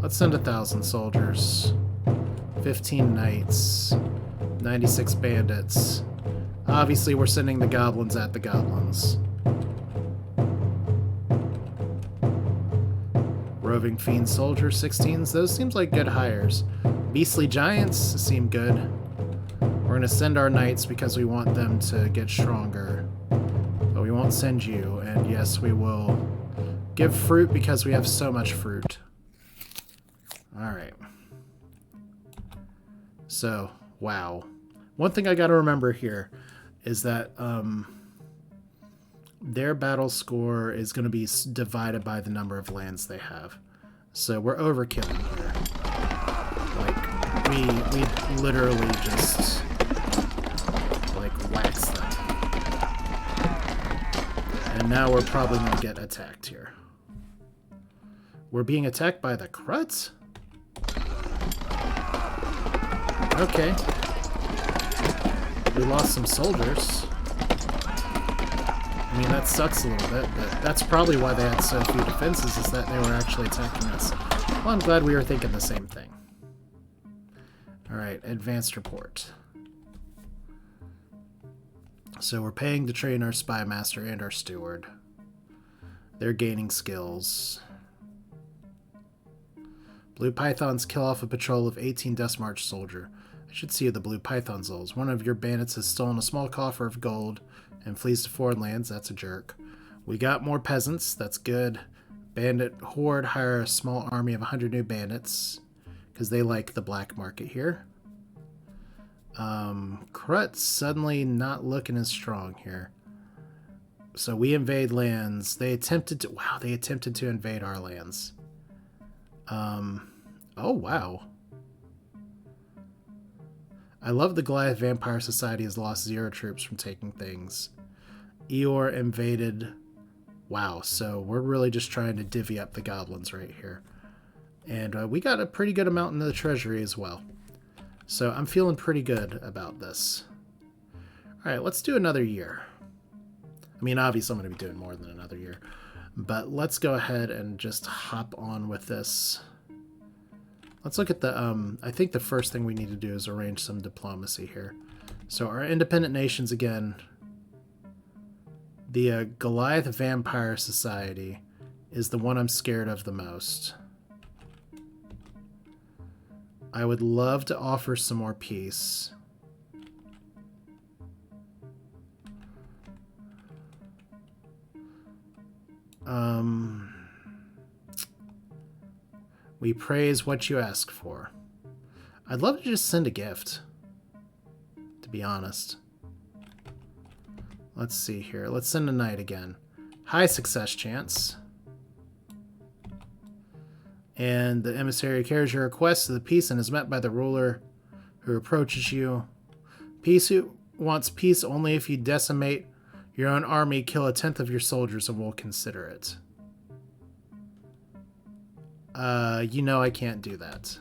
let's send 1,000 soldiers. 15 knights. 96 bandits. Obviously, we're sending the goblins at the goblins. Roving Fiend Soldier 16s. Those seems like good hires. Beastly Giants seem good. We're going to send our knights because we want them to get stronger. But we won't send you. And yes, we will give fruit because we have so much fruit. Alright. So, wow. One thing I got to remember here is that their battle score is going to be divided by the number of lands they have. So we're overkilling here. Like, we literally just, like, wax them. And now we're probably going to get attacked here. We're being attacked by the Kruts? Okay. We lost some soldiers. I mean, that sucks a little bit, but that's probably why they had so few defenses, is that they were actually attacking us. Well, I'm glad we were thinking the same thing. Alright, advanced report. So we're paying to train our spy master and our steward. They're gaining skills. Blue Pythons kill off a patrol of 18 Dust March soldier. I should see the Blue Python souls. One of your bandits has stolen a small coffer of gold and flees to foreign lands. That's a jerk. We got more peasants. That's good. Bandit horde hire a small army of 100 new bandits because they like the black market here. Krut's suddenly not looking as strong here. So we invade lands. They attempted to... Wow, they attempted to invade our lands. Oh, wow. I love the Goliath Vampire Society has lost 0 troops from taking things. Eeyore invaded. Wow, so we're really just trying to divvy up the goblins right here. And we got a pretty good amount in the treasury as well. So I'm feeling pretty good about this. Alright, let's do another year. I mean, obviously I'm going to be doing more than another year. But let's go ahead and just hop on with this. Let's look at the, I think the first thing we need to do is arrange some diplomacy here. So our independent nations again. The Goliath Vampire Society is the one I'm scared of the most. I would love to offer some more peace. We praise what you ask for. I'd love to just send a gift, to be honest. Let's see here. Let's send a knight again. High success chance. And the emissary carries your request to the peace and is met by the ruler who approaches you. Peace who wants peace only if you decimate your own army, kill 1/10 of your soldiers, and we'll consider it. You know I can't do that.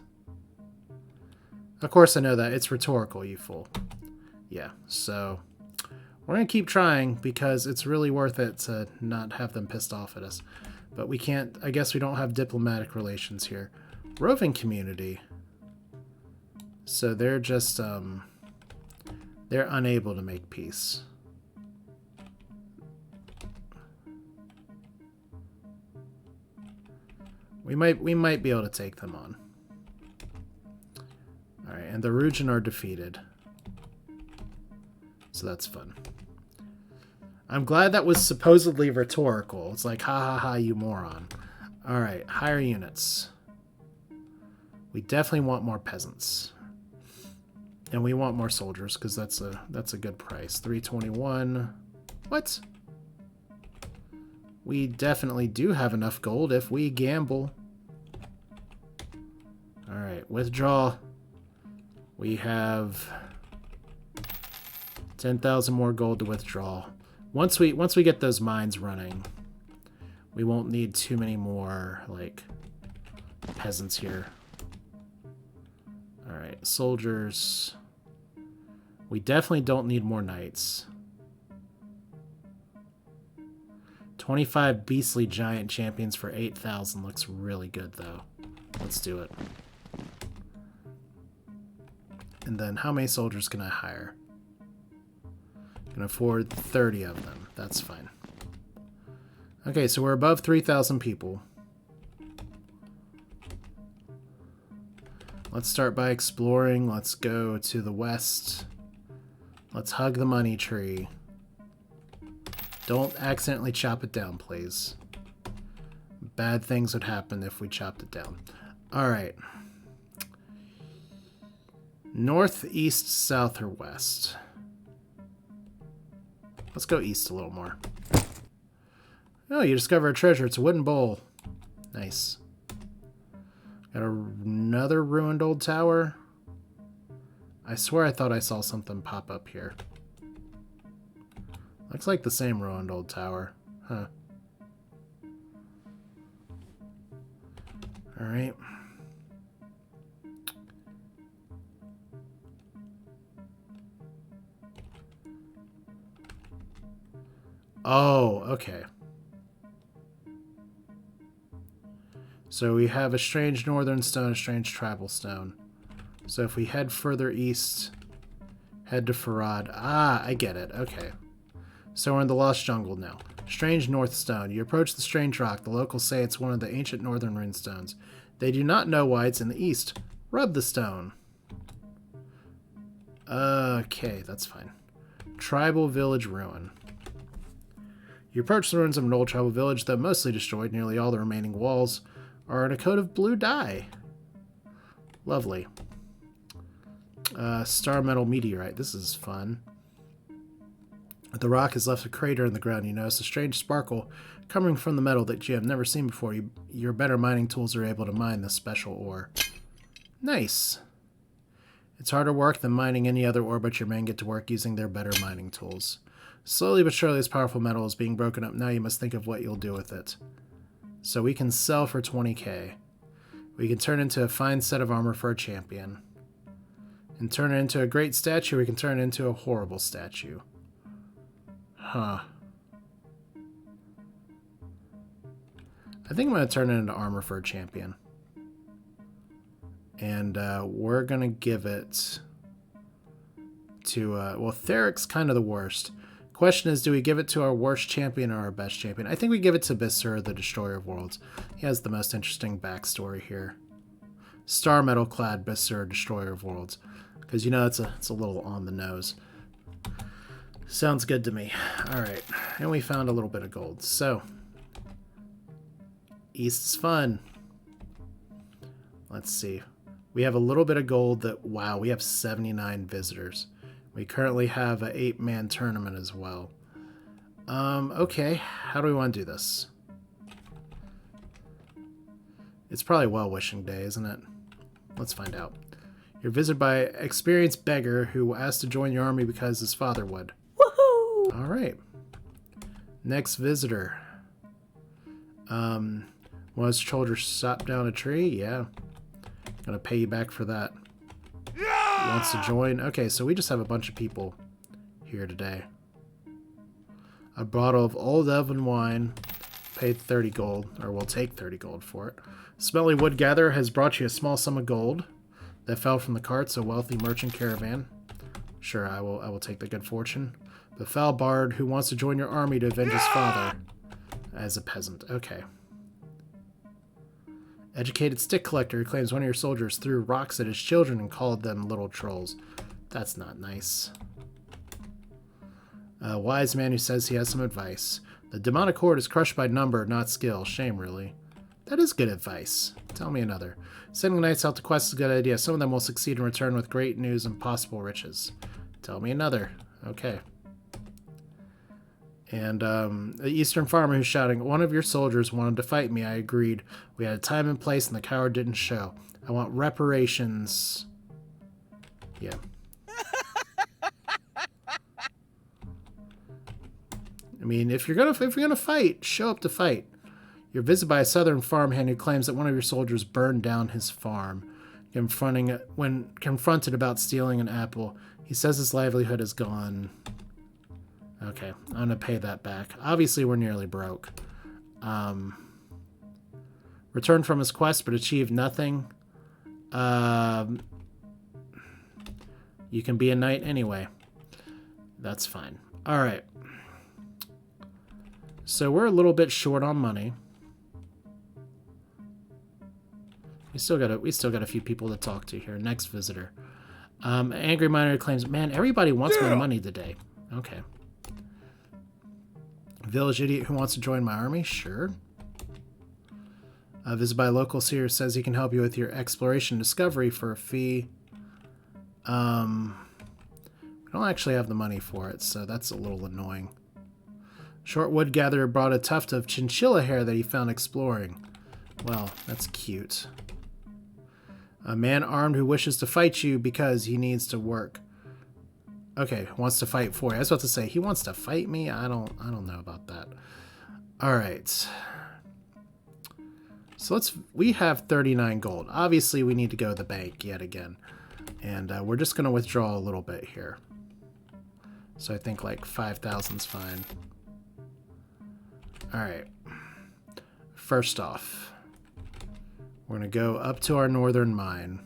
Of course I know that. It's rhetorical, you fool. Yeah, so we're going to keep trying because it's really worth it to not have them pissed off at us. But we can't, I guess we don't have diplomatic relations here. Roving community. So they're just, they're unable to make peace. We might be able to take them on. Alright, and the Rujin are defeated. So that's fun. I'm glad that was supposedly rhetorical. It's like, ha ha ha, you moron. Alright, higher units. We definitely want more peasants. And we want more soldiers, because that's a good price. 321. What? We definitely do have enough gold if we gamble. Alright, withdraw. We have 10,000 more gold to withdraw. Once we get those mines running, we won't need too many more, like, peasants here. Alright, soldiers. We definitely don't need more knights. 25 beastly giant champions for 8,000 looks really good, though. Let's do it. And then how many soldiers can I hire? Can afford 30 of them. That's fine. Okay, so we're above 3,000 people. Let's start by exploring. Let's go to the west. Let's hug the money tree. Don't accidentally chop it down, please. Bad things would happen if we chopped it down. Alright. North, east, south, or west? Let's go east a little more. Oh, you discover a treasure. It's a wooden bowl. Nice. Got another ruined old tower. I swear I thought I saw something pop up here. Looks like the same ruined old tower. Huh. Alright. Oh, okay. So we have a strange northern stone, a strange tribal stone. So if we head further east, head to Farad. Ah, I get it. Okay. So we're in the Lost Jungle now. Strange north stone. You approach the strange rock. The locals say it's one of the ancient northern rune stones. They do not know why it's in the east. Rub the stone. Okay, that's fine. Tribal village ruin. You approach the ruins of an old tribal village, though mostly destroyed. Nearly all the remaining walls are in a coat of blue dye. Lovely. Star metal meteorite. This is fun. The rock has left a crater in the ground. You notice a strange sparkle coming from the metal that you have never seen before. Your better mining tools are able to mine this special ore. Nice. It's harder work than mining any other ore, but your men get to work using their better mining tools. Slowly but surely, this powerful metal is being broken up. Now you must think of what you'll do with it. So we can sell for 20k. We can turn it into a fine set of armor for a champion. And turn it into a great statue. We can turn it into a horrible statue. Huh. I think I'm going to turn it into armor for a champion. And we're going to give it to... well, Theric's kind of the worst. Question is, do we give it to our worst champion or our best champion? I think we give it to Bisur, the Destroyer of Worlds. He has the most interesting backstory here. Star metal clad Bisur, Destroyer of Worlds. Because, you know, it's a little on the nose. Sounds good to me. Alright. And we found a little bit of gold. So, East's fun. Let's see. We have a little bit of gold that... Wow, we have 79 visitors. We currently have an 8-man tournament as well. Okay. How do we want to do this? It's probably well-wishing day, isn't it? Let's find out. You're visited by an experienced beggar who asked to join your army because his father would. Woohoo! All right. Next visitor. Was shoulder shot down a tree? Yeah. Gonna pay you back for that. Wants to join? Okay, so we just have a bunch of people here today. A bottle of old elven wine. Paid 30 gold, or we'll take 30 gold for it. Smelly wood gatherer has brought you a small sum of gold that fell from the carts, a wealthy merchant caravan. Sure, I will take the good fortune. The foul bard who wants to join your army to avenge his father as a peasant. Okay. Educated stick collector who claims one of your soldiers threw rocks at his children and called them little trolls. That's not nice. A wise man who says he has some advice. The demonic horde is crushed by number, not skill. Shame, really. That is good advice. Tell me another. Sending knights out to quest is a good idea. Some of them will succeed and return with great news and possible riches. Tell me another. Okay. And the eastern farmer who's shouting, one of your soldiers wanted to fight me. I agreed. We had a time and place and the coward didn't show. I want reparations. Yeah. I mean, if you're gonna fight, show up to fight. You're visited by a southern farmhand who claims that one of your soldiers burned down his farm. When confronted about stealing an apple, he says his livelihood is gone. Okay, I'm gonna pay that back. Obviously, we're nearly broke. Returned from his quest, but achieved nothing. You can be a knight anyway. That's fine. All right. So we're a little bit short on money. We still got a few people to talk to here. Next visitor. Angry miner claims, man, everybody wants my money today. Okay. Village idiot who wants to join my army? Sure. Visit by local seer says he can help you with your exploration discovery for a fee. We don't actually have the money for it, so that's a little annoying. Short wood gatherer brought a tuft of chinchilla hair that he found exploring. Well, that's cute. A man armed who wishes to fight you because he needs to work. Okay, wants to fight for you. I was about to say, he wants to fight me? I don't know about that. Alright. So we have 39 gold. Obviously, we need to go to the bank yet again. And we're just going to withdraw a little bit here. So I think like 5,000's fine. Alright. First off, we're going to go up to our northern mine,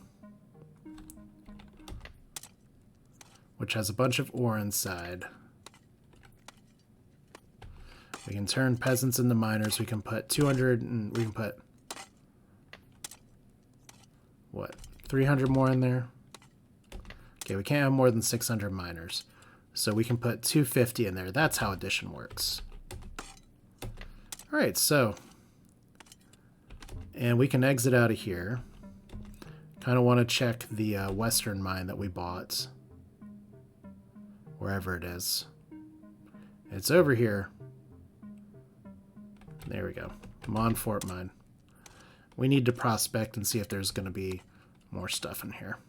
which has a bunch of ore inside. We can turn peasants into miners. We can put 200 and we can put, what, 300 more in there? Okay, we can't have more than 600 miners. So we can put 250 in there. That's how addition works. Alright, so, and we can exit out of here. Kind of want to check the western mine that we bought. Wherever it is. It's over here. There we go. Montfort mine. We need to prospect and see if there's going to be more stuff in here.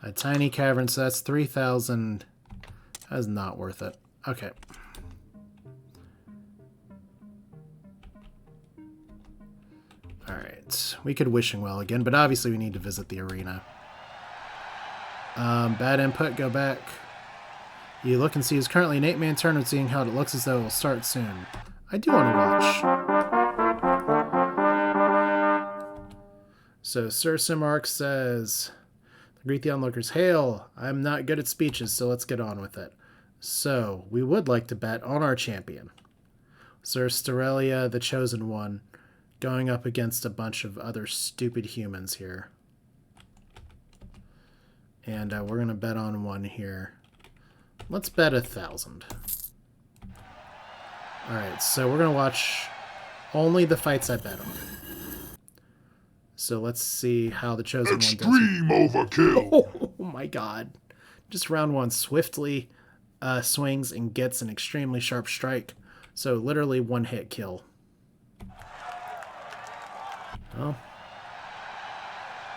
A tiny cavern, so that's 3,000. That is not worth it. Okay. Alright. We could Wishing Well again, but obviously we need to visit the arena. Bad input, go back. You look and see it's currently an 8-man tournament, seeing how it looks as though it will start soon. I do want to watch. So Sir Simark says, greet the onlookers. Hail! I'm not good at speeches, so let's get on with it. So, we would like to bet on our champion. Sir Sterelia, the Chosen One, going up against a bunch of other stupid humans here. And we're going to bet on one here. Let's bet 1,000. Alright, so we're going to watch only the fights I bet on. So let's see how the Chosen One does. Extreme overkill! Oh my god. Just round one swiftly swings and gets an extremely sharp strike. So literally one hit kill. Well.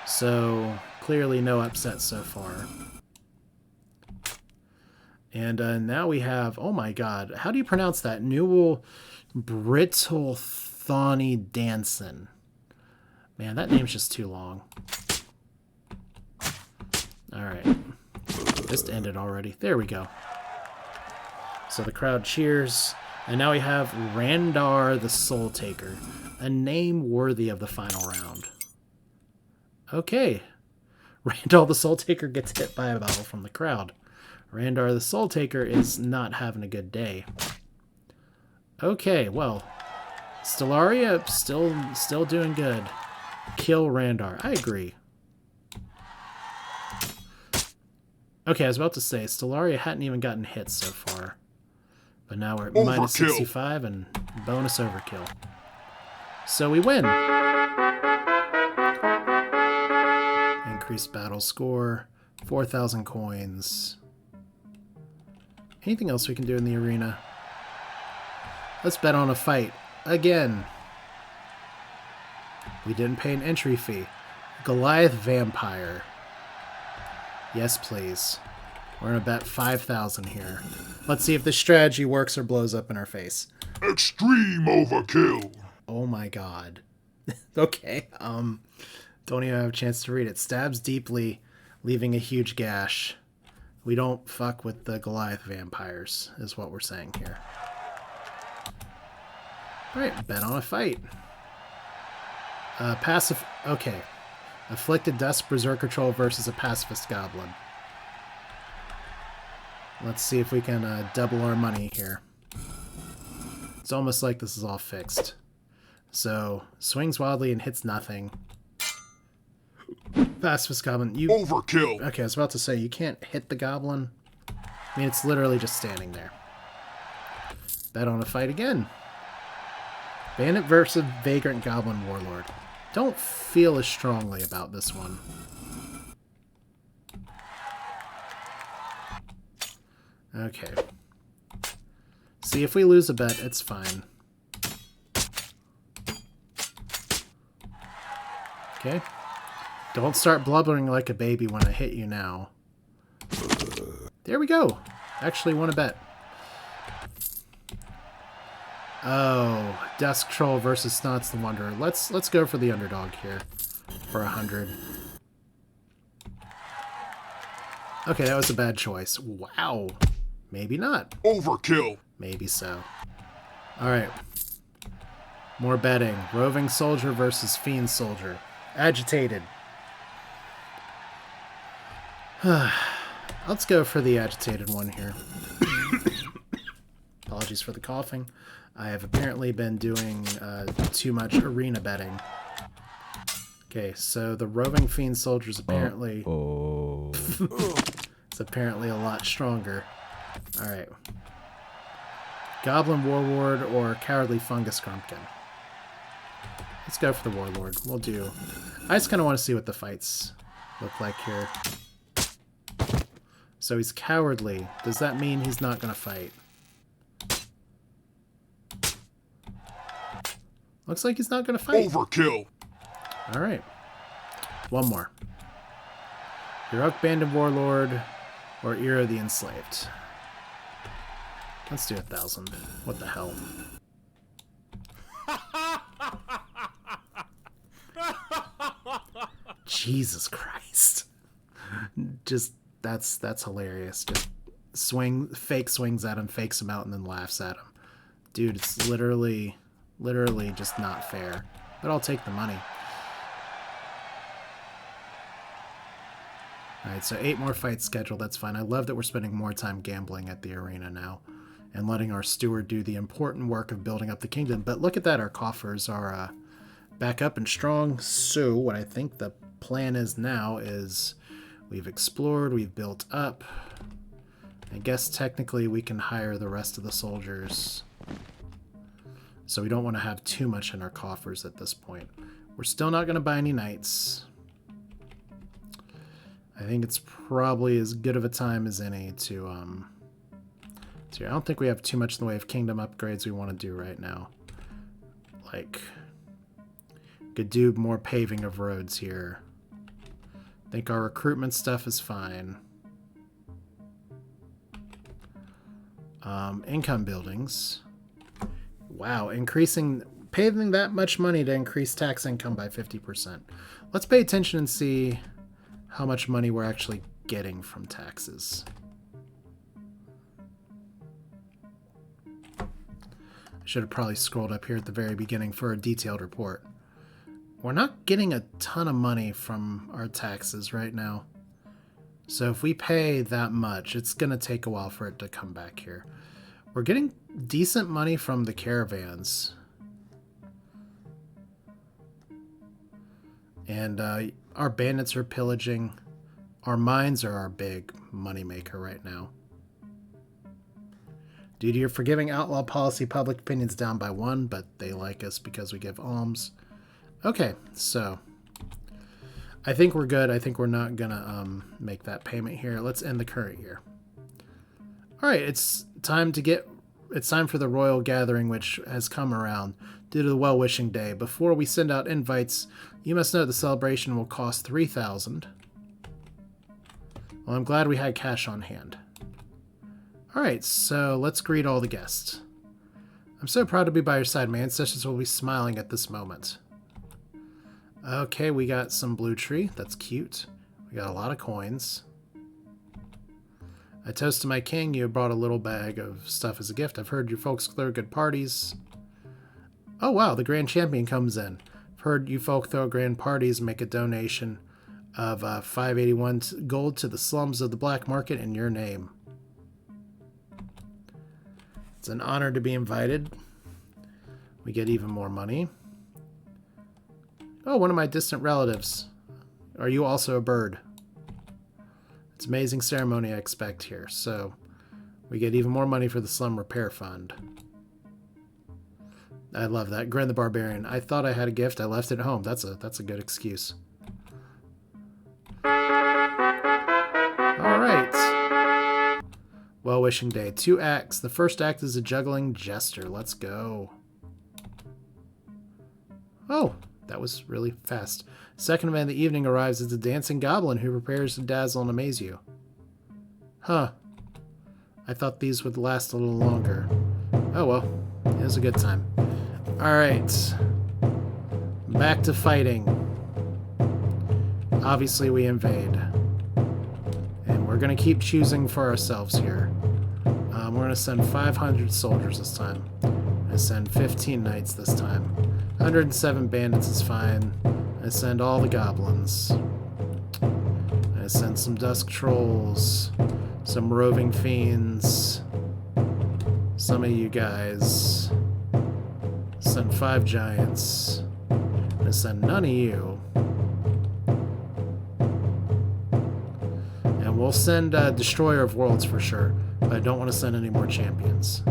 So clearly no upset so far. And now we have, oh my god, how do you pronounce that? Newell Brittle Thawny Danson. Man, that name's just too long. Alright. Just ended already. There we go. So the crowd cheers. And now we have Randar the Soul Taker. A name worthy of the final round. Okay. Randar the Soul Taker gets hit by a battle from the crowd. Randar the Soul Taker is not having a good day. Okay, well. Stellaria still doing good. Kill Randar. I agree. Okay, I was about to say, Stellaria hadn't even gotten hit so far. But now we're at minus 65 and bonus overkill. So we win. Increased battle score. 4,000 coins. Anything else we can do in the arena? Let's bet on a fight. Again. We didn't pay an entry fee. Goliath Vampire. Yes, please. We're going to bet 5,000 here. Let's see if this strategy works or blows up in our face. Extreme overkill. Oh my god. Okay. Don't even have a chance to read it. Stabs deeply, leaving a huge gash. We don't fuck with the Goliath vampires, is what we're saying here. Alright, bet on a fight. Passive... Okay. Afflicted Dust Berserker Troll versus a Pacifist Goblin. Let's see if we can double our money here. It's almost like this is all fixed. So, swings wildly and hits nothing. Pacifist Goblin, you... Overkill. Okay, I was about to say, you can't hit the Goblin. I mean, it's literally just standing there. Bet on a fight again. Bandit versus Vagrant Goblin Warlord. Don't feel as strongly about this one. Okay. See, if we lose a bet, it's fine. Okay. Don't start blubbering like a baby when I hit you now. There we go. Actually won a bet. Oh, Dusk Troll versus Snots the Wanderer. Let's go for the underdog here for 100. Okay, that was a bad choice. Wow. Maybe not. Overkill. Maybe so. Alright. More betting. Roving Soldier versus Fiend Soldier. Agitated. Let's go for the agitated one here. Apologies for the coughing. I have apparently been doing too much arena betting. Okay, so the Roving Fiend Soldier is apparently... it's apparently a lot stronger. Alright. Goblin Warlord or Cowardly Fungus Grumpkin. Let's go for the Warlord. We'll do... I just kind of want to see what the fights look like here. So he's cowardly. Does that mean he's not going to fight? Looks like he's not going to fight. Overkill. Alright. One more. Heroic Bandit Warlord or Ear of the Enslaved. Let's do 1,000. What the hell? Jesus Christ. Just, that's hilarious. Just fake swings at him, fakes him out, and then laughs at him. Dude, it's literally just not fair. But I'll take the money. Alright, so 8 more fights scheduled. That's fine. I love that we're spending more time gambling at the arena now. And letting our steward do the important work of building up the kingdom. But look at that. Our coffers are back up and strong. So what I think the plan is now is we've explored, we've built up. I guess technically we can hire the rest of the soldiers. So we don't want to have too much in our coffers at this point. We're still not going to buy any knights. I think it's probably as good of a time as any to... I don't think we have too much in the way of kingdom upgrades we want to do right now. Like, could do more paving of roads here. I think our recruitment stuff is fine. Income buildings. Wow, paving that much money to increase tax income by 50%. Let's pay attention and see how much money we're actually getting from taxes. I should have probably scrolled up here at the very beginning for a detailed report. We're not getting a ton of money from our taxes right now. So if we pay that much, it's going to take a while for it to come back here. We're getting decent money from the caravans. And our bandits are pillaging. Our mines are our big moneymaker right now. Due to your forgiving outlaw policy, public opinion's down by 1, but they like us because we give alms. Okay, so I think we're good. I think we're not gonna make that payment here. Let's end the current year. All right, it's time for the royal gathering, which has come around due to the well-wishing day. Before we send out invites, you must know the celebration will cost 3,000. Well, I'm glad we had cash on hand. Alright, so let's greet all the guests. I'm so proud to be by your side. My ancestors will be smiling at this moment. Okay, we got some blue tree. That's cute. We got a lot of coins. I toast to my king. You brought a little bag of stuff as a gift. I've heard you folks throw good parties. Oh wow, the Grand Champion comes in. I've heard you folk throw grand parties and make a donation of 581 gold to the slums of the black market in your name. It's an honor to be invited. We get even more money. Oh, one of my distant relatives. Are you also a bird? It's amazing ceremony I expect here. So we get even more money for the slum repair fund. I love that. Grin the Barbarian. I thought I had a gift. I left it at home. That's a good excuse. All right. Well-wishing day. 2 acts. The first act is a juggling jester. Let's go. Oh, that was really fast. Second event of the evening arrives as a dancing goblin who prepares to dazzle and amaze you. Huh. I thought these would last a little longer. Oh well. It was a good time. Alright. Back to fighting. Obviously we invade. And we're going to keep choosing for ourselves here. We're going to send 500 soldiers this time. I send 15 knights this time. 107 bandits is fine. I send all the goblins. I send some dusk trolls. Some roving fiends. Some of you guys. Send 5 giants. I send none of you. And we'll send Destroyer of Worlds for sure. But I don't want to send any more champions.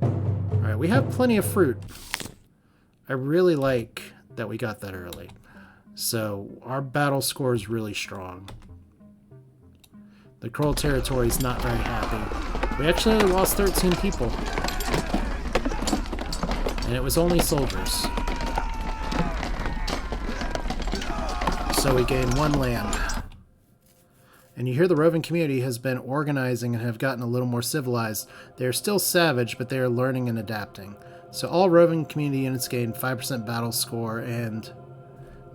Alright, we have plenty of fruit. I really like that we got that early. So our battle score is really strong. The Kroll territory is not very happy. We actually only lost 13 people. And it was only soldiers. So we gained 1 land. And you hear the roving community has been organizing and have gotten a little more civilized. They are still savage, but they are learning and adapting. So all roving community units gain 5% battle score, and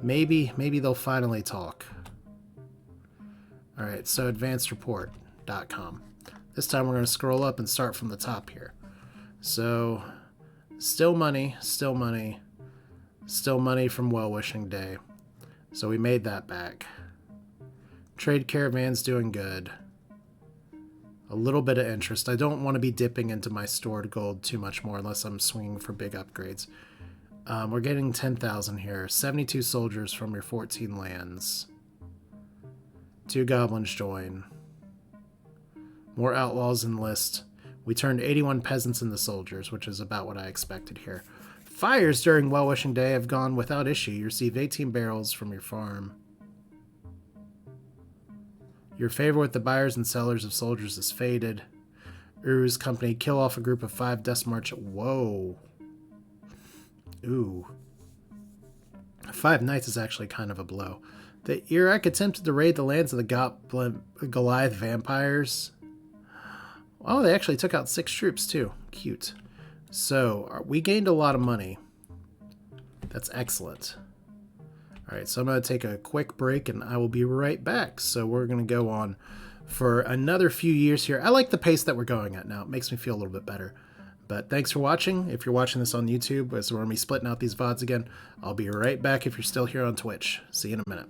maybe they'll finally talk. Alright, so advancedreport.com. This time we're going to scroll up and start from the top here. So, still money, still money, still money from Well-Wishing Day. So we made that back. Trade caravan's doing good. A little bit of interest. I don't want to be dipping into my stored gold too much more unless I'm swinging for big upgrades. We're getting 10,000 here. 72 soldiers from your 14 lands. 2 goblins join. More outlaws enlist. We turned 81 peasants into soldiers, which is about what I expected here. Fires during Well-Wishing Day have gone without issue. You receive 18 barrels from your farm. Your favor with the buyers and sellers of soldiers is faded. Uru's company kill off a group of 5 Dust March. Whoa. Ooh. 5 knights is actually kind of a blow. The Iraq attempted to raid the lands of the Goliath vampires. Oh, they actually took out 6 troops too. Cute. So, we gained a lot of money. That's excellent. Alright, so I'm going to take a quick break and I will be right back. So we're going to go on for another few years here. I like the pace that we're going at now. It makes me feel a little bit better. But thanks for watching. If you're watching this on YouTube, as we're going to be splitting out these VODs again, I'll be right back if you're still here on Twitch. See you in a minute.